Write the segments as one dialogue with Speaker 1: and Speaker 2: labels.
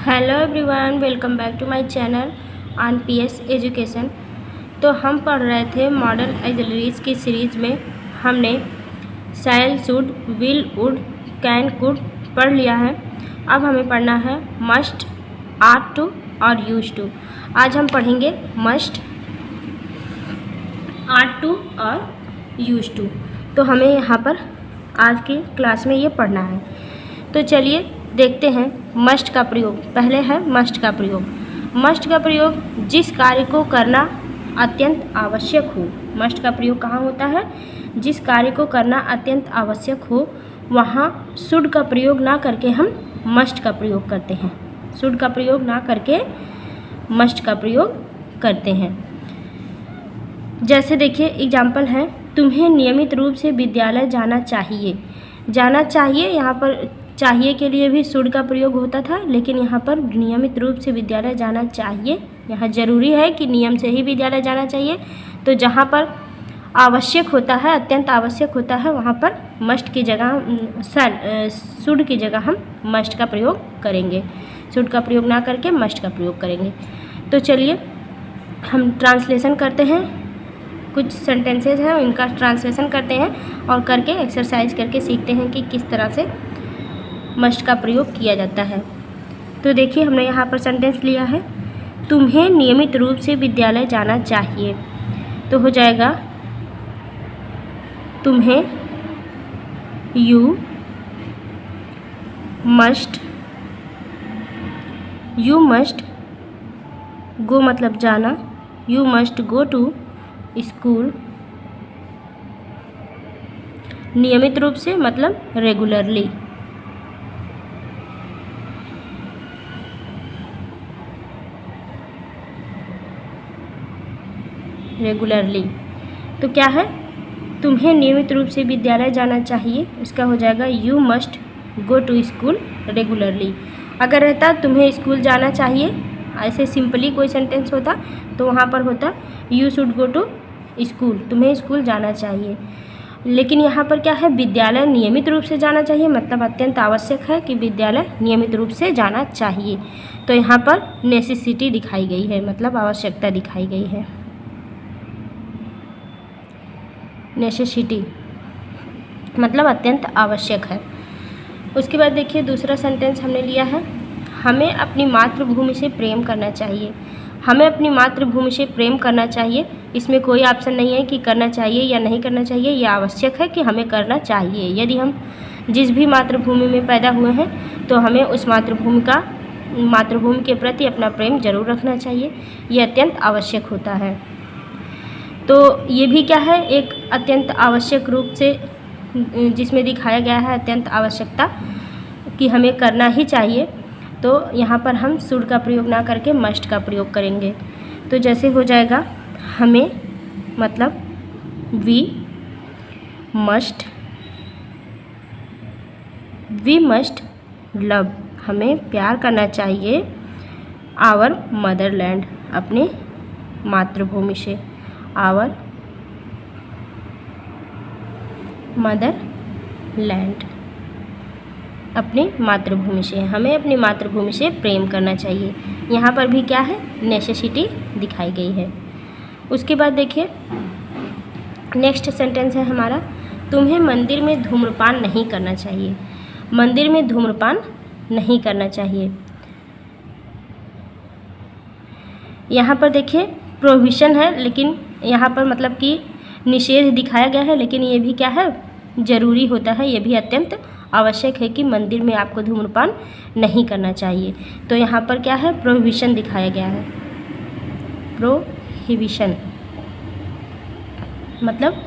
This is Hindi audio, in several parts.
Speaker 1: Hello everyone, welcome back to my channel on PS education. तो हम पढ़ रहे थे मॉडल ऑक्सिलरीज की सीरीज़ में हमने shall, should, will, would, can, could पढ़ लिया है। अब हमें पढ़ना है मस्ट, आर्ट टू और यूज टू। आज हम पढ़ेंगे मस्ट, आर्ट टू और यूज टू। तो हमें यहाँ पर आज की क्लास में ये पढ़ना है। तो चलिए देखते हैं मस्ट का प्रयोग। पहले है मस्ट का प्रयोग। मस्ट का प्रयोग जिस कार्य को करना अत्यंत आवश्यक हो। मस्ट का प्रयोग कहाँ होता है? जिस कार्य को करना अत्यंत आवश्यक हो वहाँ शुड का प्रयोग ना करके हम मस्ट का प्रयोग करते हैं। शुड का प्रयोग ना करके मस्ट का प्रयोग करते हैं। जैसे देखिए एग्जाम्पल है, तुम्हें नियमित रूप से विद्यालय जाना चाहिए। जाना चाहिए, यहाँ पर चाहिए के लिए भी शुड का प्रयोग होता था, लेकिन यहाँ पर नियमित रूप से विद्यालय जाना चाहिए। यहाँ जरूरी है कि नियम से ही विद्यालय जाना चाहिए। तो जहाँ पर आवश्यक होता है, अत्यंत आवश्यक होता है, वहाँ पर मस्ट की जगह शुड की जगह हम मस्ट का प्रयोग करेंगे। शुड का प्रयोग ना करके मस्ट का प्रयोग करेंगे। तो चलिए हम ट्रांसलेशन करते हैं। कुछ सेंटेंसेस हैं उनका ट्रांसलेशन करते हैं और करके एक्सरसाइज करके सीखते हैं कि किस तरह से मस्ट का प्रयोग किया जाता है। तो देखिए हमने यहाँ पर सेंटेंस लिया है, तुम्हें नियमित रूप से विद्यालय जाना चाहिए। तो हो जाएगा तुम्हें, यू मस्ट गो मतलब जाना, you must go to school. नियमित रूप से मतलब रेगुलरली। रेगुलरली तो क्या है? तुम्हें नियमित रूप से विद्यालय जाना चाहिए, इसका हो जाएगा you must go to school regularly. अगर रहता तुम्हें स्कूल जाना चाहिए, ऐसे सिंपली कोई सेंटेंस होता तो वहाँ पर होता you should go to school, तुम्हें स्कूल जाना चाहिए। लेकिन यहाँ पर क्या है? विद्यालय नियमित रूप से जाना चाहिए, मतलब अत्यंत आवश्यक है कि विद्यालय नियमित रूप से जाना चाहिए। तो यहाँ पर नेसेसिटी दिखाई गई है, मतलब आवश्यकता दिखाई गई है। नेसेसिटी मतलब अत्यंत आवश्यक है। उसके बाद देखिए दूसरा सेंटेंस हमने लिया है, हमें अपनी मातृभूमि से प्रेम करना चाहिए। हमें अपनी मातृभूमि से प्रेम करना चाहिए। इसमें कोई ऑप्शन नहीं है कि करना चाहिए या नहीं करना चाहिए, यह आवश्यक है कि हमें करना चाहिए। यदि हम जिस भी मातृभूमि में पैदा हुए हैं तो हमें उस मातृभूमि के प्रति अपना प्रेम जरूर रखना चाहिए। यह अत्यंत आवश्यक होता है। तो ये भी क्या है? एक अत्यंत आवश्यक रूप से जिसमें दिखाया गया है अत्यंत आवश्यकता कि हमें करना ही चाहिए। तो यहाँ पर हम शुड का प्रयोग ना करके मस्ट का प्रयोग करेंगे। तो जैसे हो जाएगा हमें मतलब वी मस्ट लव, हमें प्यार करना चाहिए आवर मदरलैंड, अपने मातृभूमि से। आवर मदरलैंड, अपनी मातृभूमि से, हमें अपनी मातृभूमि से प्रेम करना चाहिए। यहाँ पर भी क्या है? नेसेसिटी दिखाई गई है। उसके बाद देखिए नेक्स्ट सेंटेंस है हमारा, तुम्हें मंदिर में धूम्रपान नहीं करना चाहिए। मंदिर में धूम्रपान नहीं करना चाहिए। यहाँ पर देखिए प्रोहिबिशन है, लेकिन यहाँ पर मतलब कि निषेध दिखाया गया है, लेकिन ये भी क्या है? ज़रूरी होता है। ये भी अत्यंत आवश्यक है कि मंदिर में आपको धूम्रपान नहीं करना चाहिए। तो यहाँ पर क्या है? प्रोहिबिशन दिखाया गया है। प्रोहिबिशन मतलब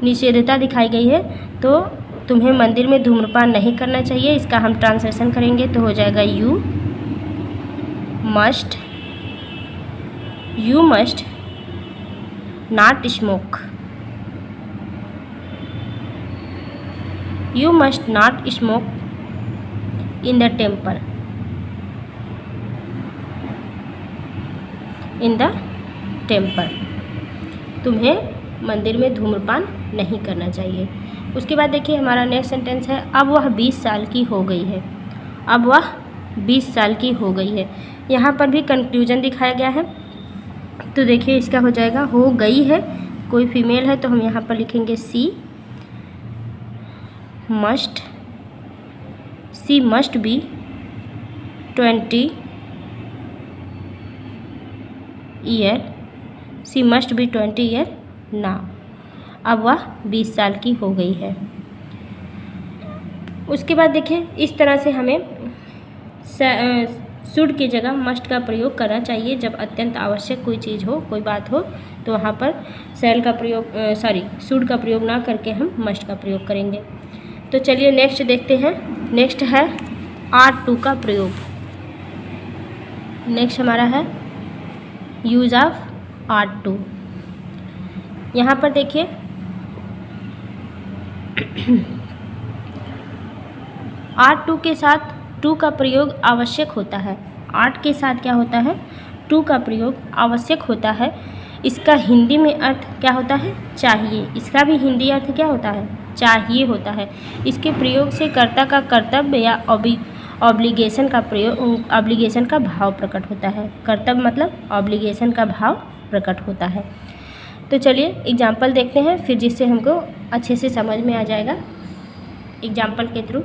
Speaker 1: निषेधता दिखाई गई है। तो तुम्हें मंदिर में धूम्रपान नहीं करना चाहिए, इसका हम ट्रांसलेशन करेंगे तो हो जाएगा you must not smoke. You must not smoke in the temple. तुम्हें मंदिर में धूम्रपान नहीं करना चाहिए। उसके बाद देखिए हमारा नेक्स्ट सेंटेंस है, अब वह 20 साल की हो गई है। अब वह 20 साल की हो गई है। यहाँ पर भी कंक्लूजन दिखाया गया है। तो देखिए इसका हो जाएगा हो गई है, कोई फीमेल है तो हम यहाँ पर लिखेंगे सी मस्ट बी 20 ईयर नाउ। अब वह 20 साल की हो गई है। उसके बाद देखिए इस तरह से हमें शुड की जगह मस्ट का प्रयोग करना चाहिए। जब अत्यंत आवश्यक कोई चीज़ हो, कोई बात हो, तो वहाँ पर शुड का प्रयोग ना करके हम मस्ट का प्रयोग करेंगे। तो चलिए नेक्स्ट देखते हैं। नेक्स्ट है आर टू का प्रयोग। नेक्स्ट हमारा है यूज़ ऑफ आर टू। यहाँ पर देखिए आर टू के साथ टू का प्रयोग आवश्यक होता है। आर्ट के साथ क्या होता है, टू का प्रयोग आवश्यक होता है। इसका हिंदी में अर्थ क्या होता है, चाहिए। इसका भी हिंदी अर्थ क्या होता है, चाहिए होता है। इसके प्रयोग से कर्ता का कर्तव्य या ऑब्लिगेशन का भाव प्रकट होता है। कर्तव्य मतलब ऑब्लिगेशन का भाव प्रकट होता है। तो चलिए एग्जाम्पल देखते हैं, फिर जिससे हमको अच्छे से समझ में आ जाएगा एग्जाम्पल के थ्रू।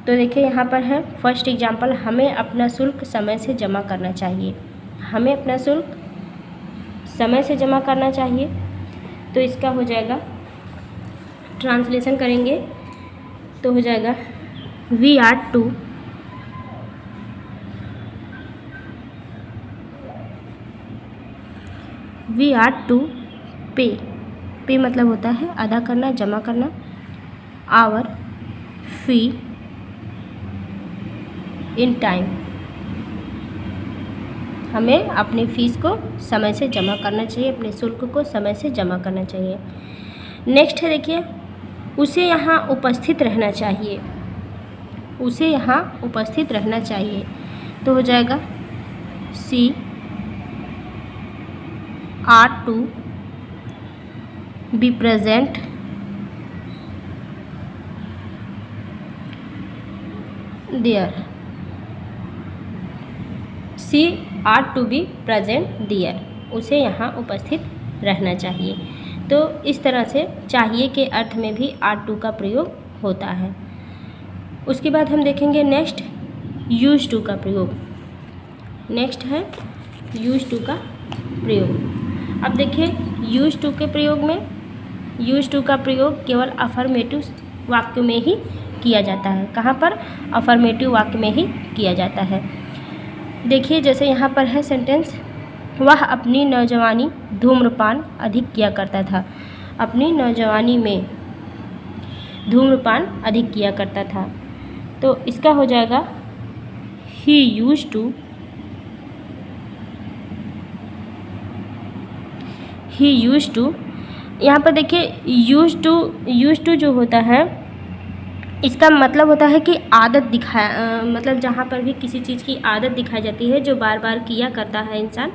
Speaker 1: तो देखिए यहाँ पर है फर्स्ट एग्जाम्पल, हमें अपना शुल्क समय से जमा करना चाहिए। हमें अपना शुल्क समय से जमा करना चाहिए। तो इसका हो जाएगा, ट्रांसलेशन करेंगे तो हो जाएगा वी आर टू पे मतलब होता है अदा करना, जमा करना। आवर फी इन टाइम, हमें अपनी फ़ीस को समय से जमा करना चाहिए, अपने शुल्क को समय से जमा करना चाहिए। नेक्स्ट है देखिए, उसे यहाँ उपस्थित रहना चाहिए। उसे यहाँ उपस्थित रहना चाहिए तो हो जाएगा she are to be present there. She are to be present there, उसे यहाँ उपस्थित रहना चाहिए। तो इस तरह से चाहिए के अर्थ में भी आर टू का प्रयोग होता है। उसके बाद हम देखेंगे नेक्स्ट यूज टू का प्रयोग। नेक्स्ट है यूज टू का प्रयोग। अब देखिए यूज टू के प्रयोग में, यूज टू का प्रयोग केवल अफर्मेटिव वाक्य में ही किया जाता है। कहाँ पर, अफर्मेटिव वाक्य में ही किया जाता है। देखिए जैसे यहाँ पर है सेंटेंस, वह अपनी नौजवानी धूम्रपान अधिक किया करता था। अपनी नौजवानी में धूम्रपान अधिक किया करता था। तो इसका हो जाएगा ही यूज्ड टू। यहाँ पर देखिए यूज्ड टू जो होता है, इसका मतलब होता है कि आदत मतलब जहाँ पर भी किसी चीज़ की आदत दिखाई जाती है, जो बार बार किया करता है इंसान,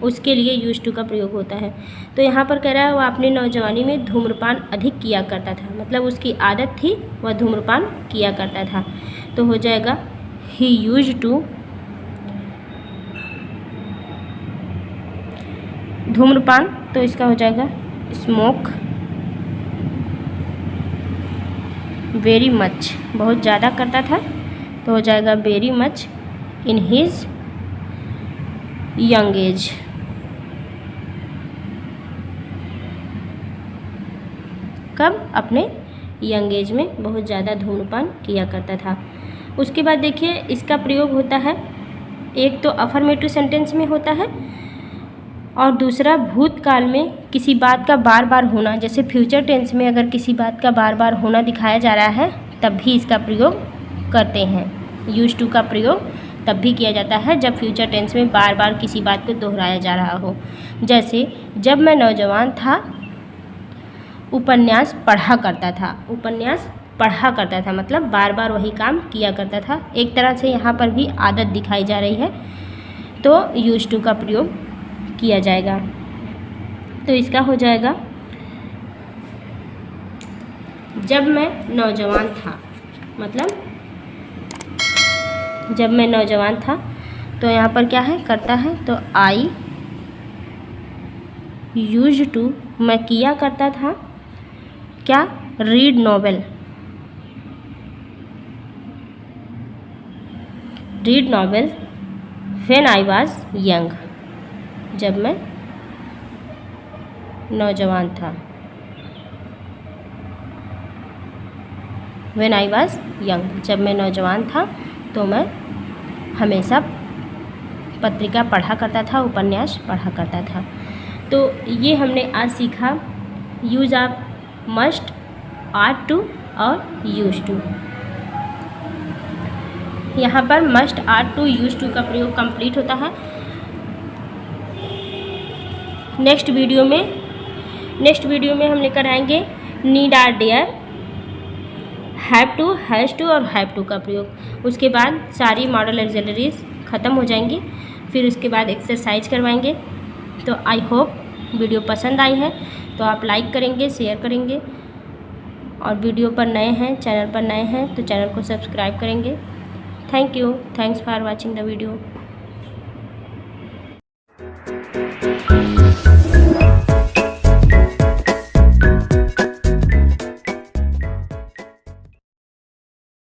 Speaker 1: उसके लिए यूज्ड टू का प्रयोग होता है। तो यहाँ पर कह रहा है वह अपनी नौजवानी में धूम्रपान अधिक किया करता था, मतलब उसकी आदत थी, वह धूम्रपान किया करता था। तो हो जाएगा ही यूज्ड टू धूम्रपान, तो इसका हो जाएगा स्मोक वेरी मच, बहुत ज़्यादा करता था। तो हो जाएगा very much in his young age. कब, अपने यंग एज में बहुत ज़्यादा धूम्रपान किया करता था। उसके बाद देखिए इसका प्रयोग होता है, एक तो अफर्मेटिव सेंटेंस में होता है और दूसरा भूतकाल में किसी बात का बार बार होना। जैसे फ्यूचर टेंस में अगर किसी बात का बार बार होना दिखाया जा रहा है तब भी इसका प्रयोग करते हैं। यूज टू का प्रयोग तब भी किया जाता है जब फ्यूचर टेंस में बार बार किसी बात को दोहराया जा रहा हो। जैसे जब मैं नौजवान था उपन्यास पढ़ा करता था। उपन्यास पढ़ा करता था मतलब बार बार वही काम किया करता था। एक तरह से यहाँ पर भी आदत दिखाई जा रही है, तो यूज टू का प्रयोग किया जाएगा। तो इसका हो जाएगा जब मैं नौजवान था, मतलब जब मैं नौजवान था, तो यहाँ पर क्या है, करता है, तो आई यूज्ड टू, मैं किया करता था क्या, read novel, read novel when I was young, जब मैं नौजवान था, व्हेन आई वाज यंग, जब मैं नौजवान था तो मैं हमेशा पत्रिका पढ़ा करता था, उपन्यास पढ़ा करता था। तो ये हमने आज सीखा use of must, are to और यूज टू। यहाँ पर must, are to, use to का प्रयोग कंप्लीट होता है। नेक्स्ट वीडियो में हम लेकर आएंगे need, are, dare, have to, has to और हैव टू का प्रयोग। उसके बाद सारी मॉडल ऑक्सिलरीज ख़त्म हो जाएंगी, फिर उसके बाद एक्सरसाइज करवाएंगे। तो आई होप वीडियो पसंद आई है तो आप लाइक करेंगे, शेयर करेंगे, और वीडियो पर नए हैं, चैनल पर नए हैं तो चैनल को सब्सक्राइब करेंगे। Thank you, thanks for watching the video.